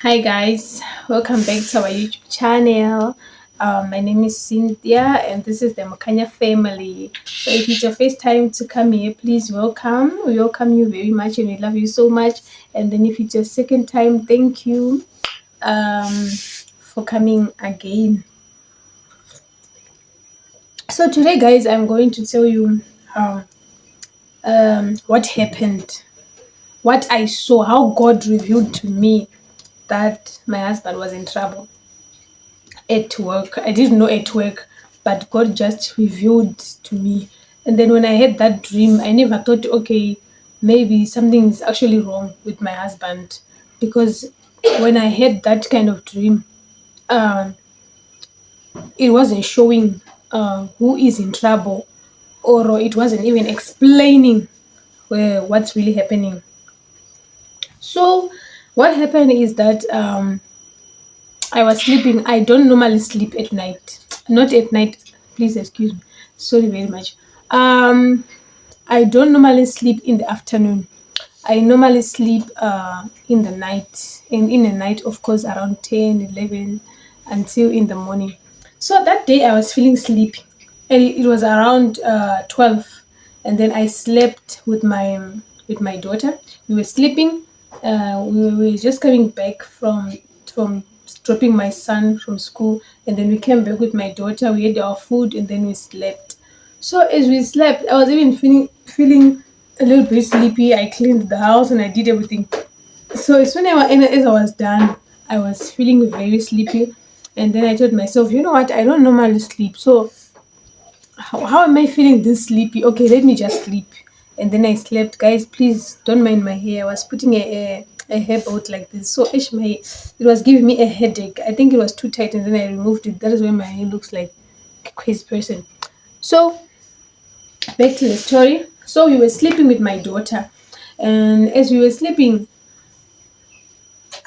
Hi guys, welcome back to our YouTube channel. My name is Cynthia and this is the Makanya family. So if it's your first time to come here, please welcome. We welcome you very much and we love you so much. And then if it's your second time, thank you for coming again. So today guys, I'm going to tell you what happened, what I saw, how God revealed to me that my husband was in trouble at work. I didn't know at work, but God just revealed to me. And then when I had that dream, I never thought, okay, maybe something is actually wrong with my husband. Because when I had that kind of dream, um, it wasn't showing who is in trouble, or it wasn't even explaining what's really happening. So, what happened is that I was sleeping. I don't normally sleep at night. Not at night. Please excuse me. Sorry very much. Um, I don't normally sleep in the afternoon. I normally sleep in the night. And in the night, of course, around 10, 11, until in the morning. So that day I was feeling sleepy. And it was around 12. And then I slept with my daughter. We were sleeping. We were just coming back from dropping my son from school, and then we came back with my daughter. We ate our food, and then we slept. So as we slept, I was even feeling a little bit sleepy. I cleaned the house and I did everything. So as soon as I was done, I was feeling very sleepy, and then I told myself, you know what? I don't normally sleep, so how am I feeling this sleepy? Okay, let me just sleep. And then I slept. Guys, please don't mind my hair. I was putting a hair boat like this. So actually, it was giving me a headache. I think it was too tight, and then I removed it. That is why my hair looks like a crazy person. So back to the story. So we were sleeping with my daughter, and as we were sleeping,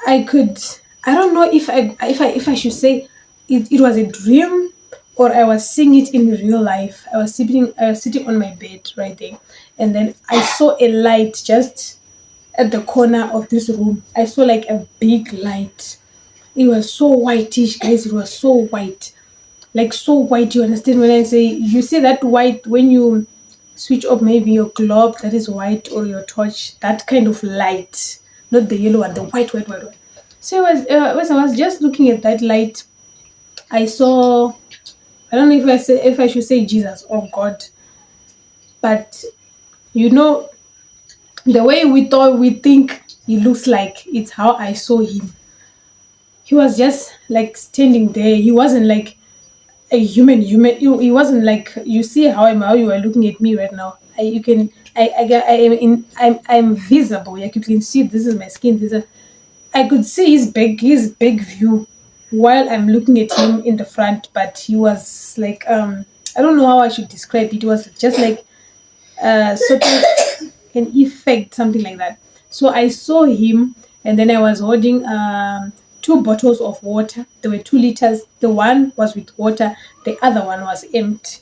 I could. I don't know if I should say it was a dream or I was seeing it in real life. I was sitting on my bed right there, and then I saw a light just at the corner of this room. I saw like a big light. It was so whitish, guys. It was so white, like so white. You understand when I say you see that white when you switch off maybe your globe that is white or your torch, that kind of light, not the yellow one, the white, white, white, white. So as I was just looking at that light, I saw. I don't know if I should say Jesus or God, but you know the way we think he looks like, it's how I saw him. He was just like standing there. He wasn't like a human. He wasn't like, you see how you are looking at me right now. You can I am in I'm visible. Like you can see this is my skin. I could see his big view while I'm looking at him in the front, but he was like I don't know how I should describe it. It was just like sort of an effect, something like that. So I saw him, and then I was holding two bottles of water. There were 2 liters. The one was with water, the other one was empty.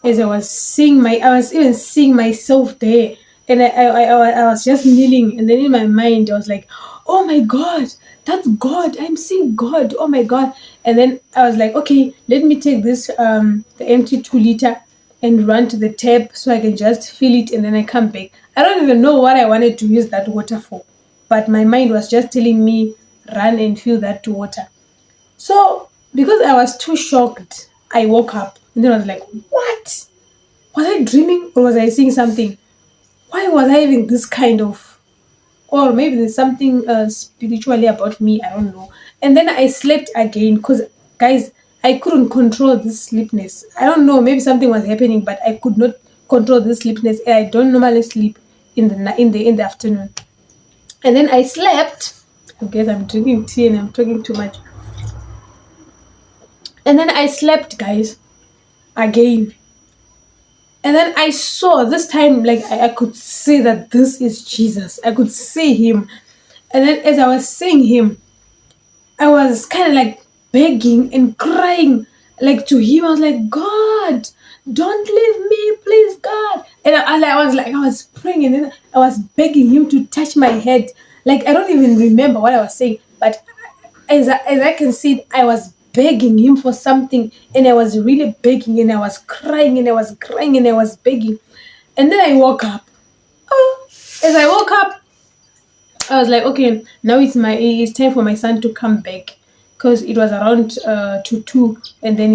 As I was even seeing myself there, and I was just kneeling, and then in my mind I was like, oh my God, that's God. I'm seeing God. Oh my God. And then I was like, okay, let me take this the empty 2 liter and run to the tap so I can just fill it, and then I come back. I don't even know what I wanted to use that water for, but my mind was just telling me run and fill that water. So because I was too shocked, I woke up and then I was like, what? Was I dreaming or was I seeing something? Why was I having this kind of, or maybe there's something spiritually about me, I don't know. And then I slept again because, guys, I couldn't control this sleepiness. I don't know, maybe something was happening, but I could not control this sleepiness. I don't normally sleep in the afternoon. And then I slept. I guess I'm drinking tea and I'm talking too much. And then I slept, guys, again. And then I saw this time, like I could see that this is Jesus. I could see him. And then as I was seeing him, I was kind of like begging and crying like to him. I was like, God, don't leave me, please, God. And I was praying, and then I was begging him to touch my head. Like I don't even remember what I was saying, But as I can see, I was begging him for something, and I was really begging, and I was crying, and I was crying, and I was begging. And then I woke up. Oh, as I woke up, I was like, okay, now it's time for my son to come back, because it was around to 2, and then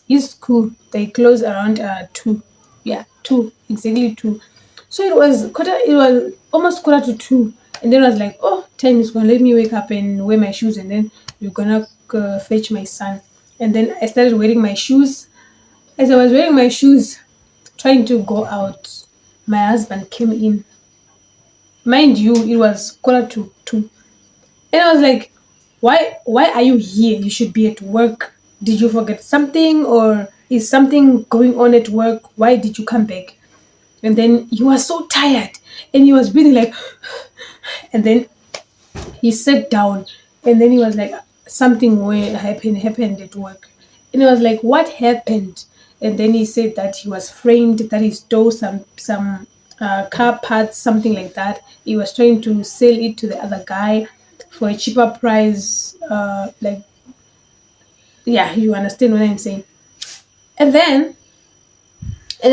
his school, they close around 2, yeah, 2, exactly 2. So it was almost quarter to 2, and then I was like, oh, time is gone. Let me wake up and wear my shoes, and then we're gonna fetch my son. And then I started wearing my shoes. As I was wearing my shoes, trying to go out, my husband came in. Mind you, it was quarter to 2. And I was like, why are you here? You should be at work. Did you forget something, or is something going on at work? Why did you come back? And then he was so tired, and he was breathing like and then he sat down, and then he was like, something happened at work. And I was like, what happened? And then he said that he was framed, that he stole some car parts, something like that. He was trying to sell it to the other guy for a cheaper price. Like, yeah, you understand what I'm saying. And then I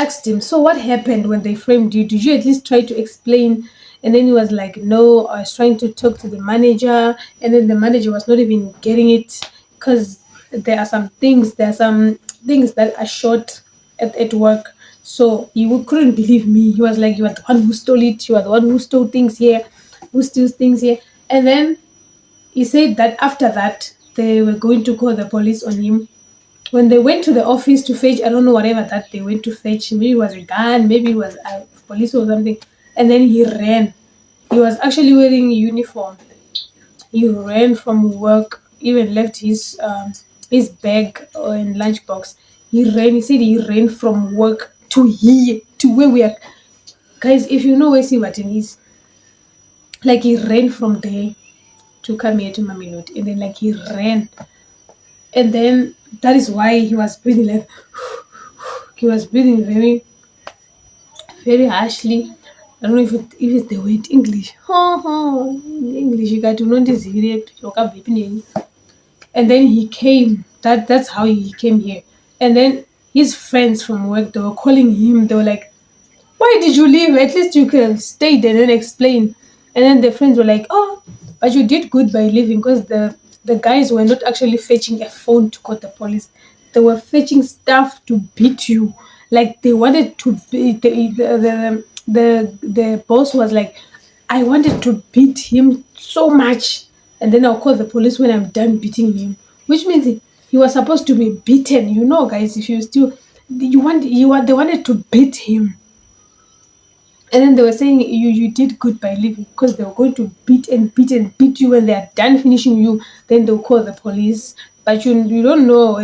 asked him, so what happened when they framed you? Did you at least try to explain? And then he was like, no, I was trying to talk to the manager. And then the manager was not even getting it, because there are some things that are short at work. So couldn't believe me. He was like, you are the one who stole it. You are the one who stole things here, who steals things here. And then he said that after that, they were going to call the police on him. When they went to the office to fetch, I don't know whatever that they went to fetch, maybe it was a gun, maybe it was a police or something, and then he ran. He was actually wearing a uniform. He ran from work, even left his bag in lunchbox. He ran. He said he ran from work to here, to where we are. Guys, if you know where Sivatin is, like he ran from there to come here to Mamelodi, and then like he ran, and then that is why he was breathing like he was breathing very very harshly. I don't know if it's the word English. English, you got to know this video. And then he came. That's how he came here. And then his friends from work, they were calling him. They were like, why did you leave? At least you could have stayed and then explain. And then the friends were like, oh, but you did good by leaving, because the guys were not actually fetching a phone to call the police. They were fetching stuff to beat you. Like they wanted to be the boss was like, I wanted to beat him so much, and then I'll call the police when I'm done beating him. Which means he was supposed to be beaten. You know, guys, if you still they wanted to beat him. And then they were saying you did good by leaving, because they were going to beat and beat and beat you. When they are done finishing you, then they'll call the police. But you don't know.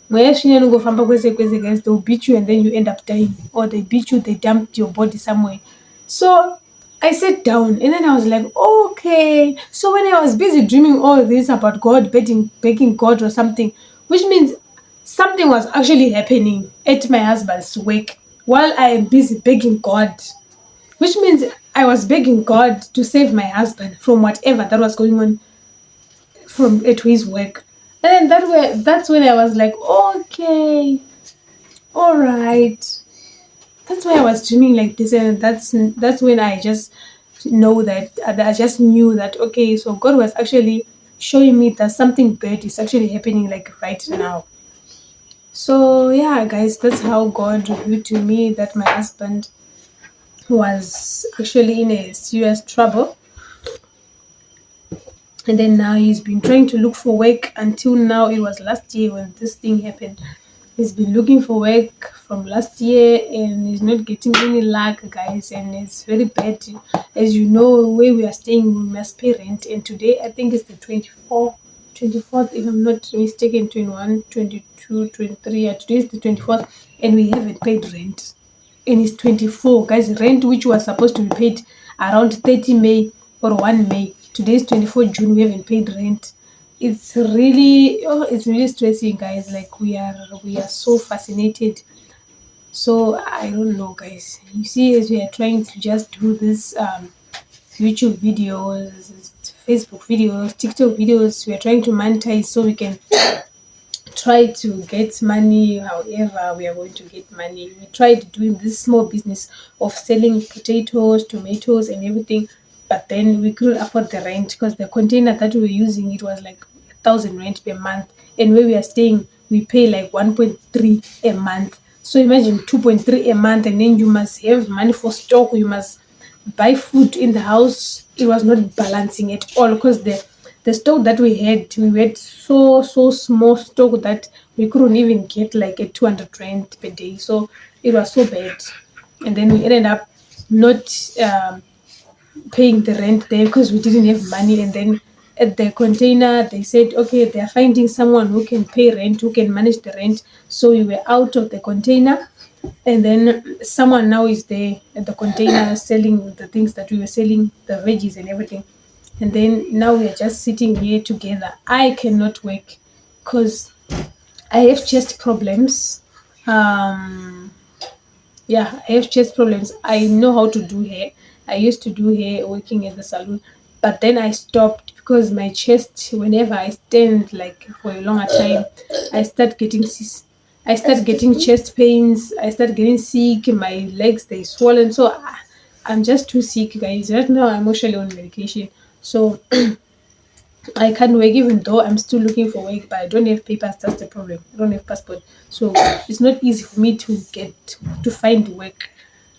Guys, they'll beat you and then you end up dying, or they beat you, they dumped your body somewhere. So I sat down, and then I was like, okay. So when I was busy dreaming all this about God, begging God or something, which means something was actually happening at my husband's work while I am busy begging God, which means I was begging God to save my husband from whatever that was going on from at his work. And then that's when I was like, okay, all right. That's why I was dreaming like this, and that's when I just know that I just knew that, okay, so God was actually showing me that something bad is actually happening like right now. So yeah, guys, that's how God revealed to me that my husband was actually in a serious trouble. And then now he's been trying to look for work until now. It was last year when this thing happened. He's been looking for work from last year, and he's not getting any luck, guys, and it's very bad. As you know, where we are staying, we must pay rent, and today I think it's the 24th, if I'm not mistaken, 21, 22, 23. Yeah, today is the 24th, and we haven't paid rent. And it's 24, guys. Rent which was supposed to be paid around 30 May or 1 May. Today is 24 June. We haven't paid rent. It's really stressing, guys. Like we are so fascinated. So I don't know, guys. You see, as we are trying to just do this YouTube videos, Facebook videos, TikTok videos. We are trying to monetize so we can try to get money however we are going to get money. We tried doing this small business of selling potatoes, tomatoes, and everything, but then we couldn't afford the rent because the container that we were using, it was like 1,000 rent per month, and where we are staying we pay like 1.3 a month. So imagine 2.3 a month, and then you must have money for stock, you must buy food in the house. It was not balancing at all because the stock that we had so small stock that we couldn't even get like a 200 rand per day. So it was so bad, and then we ended up not paying the rent there because we didn't have money. And then at the container they said okay, they're finding someone who can pay rent, who can manage the rent. So we were out of the container, and then someone now is there at the container selling the things that we were selling, the veggies and everything. And then now we are just sitting here together. I cannot work because I have chest problems. um yeah, I have chest problems. I know how to do hair. I used to do hair working at the salon, but then I stopped because my chest, whenever I stand like for a longer time, I start getting I start getting chest pains. I start getting sick. My legs, they swollen. So I'm just too sick, guys. Right now I'm actually on medication. So I can't work even though I'm still looking for work, but I don't have papers. That's the problem. I don't have passport, so it's not easy for me to get to find work.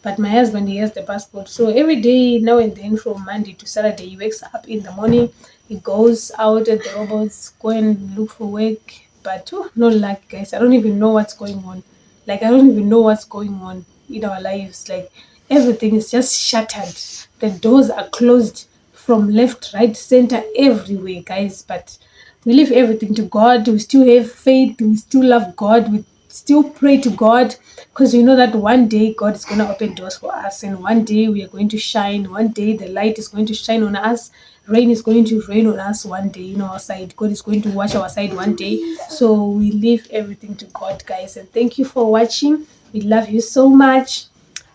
But my husband, he has the passport, so every day now and then from Monday to Saturday, he wakes up in the morning, he goes out at the robots, go and look for work. But no luck, guys. I don't even know what's going on. Like I don't even know what's going on in our lives. Like everything is just shattered. The doors are closed from left, right, center, everywhere, guys. But we leave everything to God. We still have faith. We still love God. We still pray to God because we know that one day God is going to open doors for us, and one day we are going to shine. One day the light is going to shine on us. Rain is going to rain on us one day, our side. God is going to watch our side one day. So we leave everything to God, guys. And thank you for watching. We love you so much.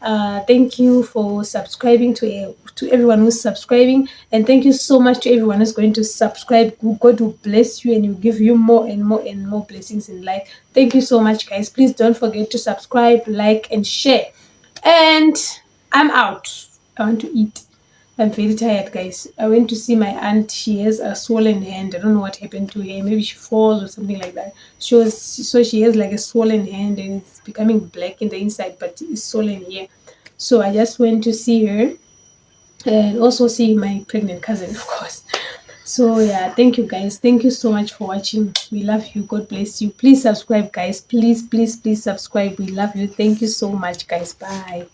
Thank you for subscribing to everyone who's subscribing, and thank you so much to everyone who's going to subscribe. God will bless you and will give you more and more and more blessings in life. Thank you so much, guys. Please don't forget to subscribe, like, and share. And I'm out. I want to eat. I'm very tired, guys. I went to see my aunt. She has a swollen hand. I don't know what happened to her. Maybe she falls or something like that. She has like a swollen hand and it's becoming black in the inside, but it's swollen here. So I just went to see her and also see my pregnant cousin, of course. So yeah, thank you, guys. Thank you so much for watching. We love you. God bless you. Please subscribe, guys. Please, please, please subscribe. We love you. Thank you so much, guys. Bye.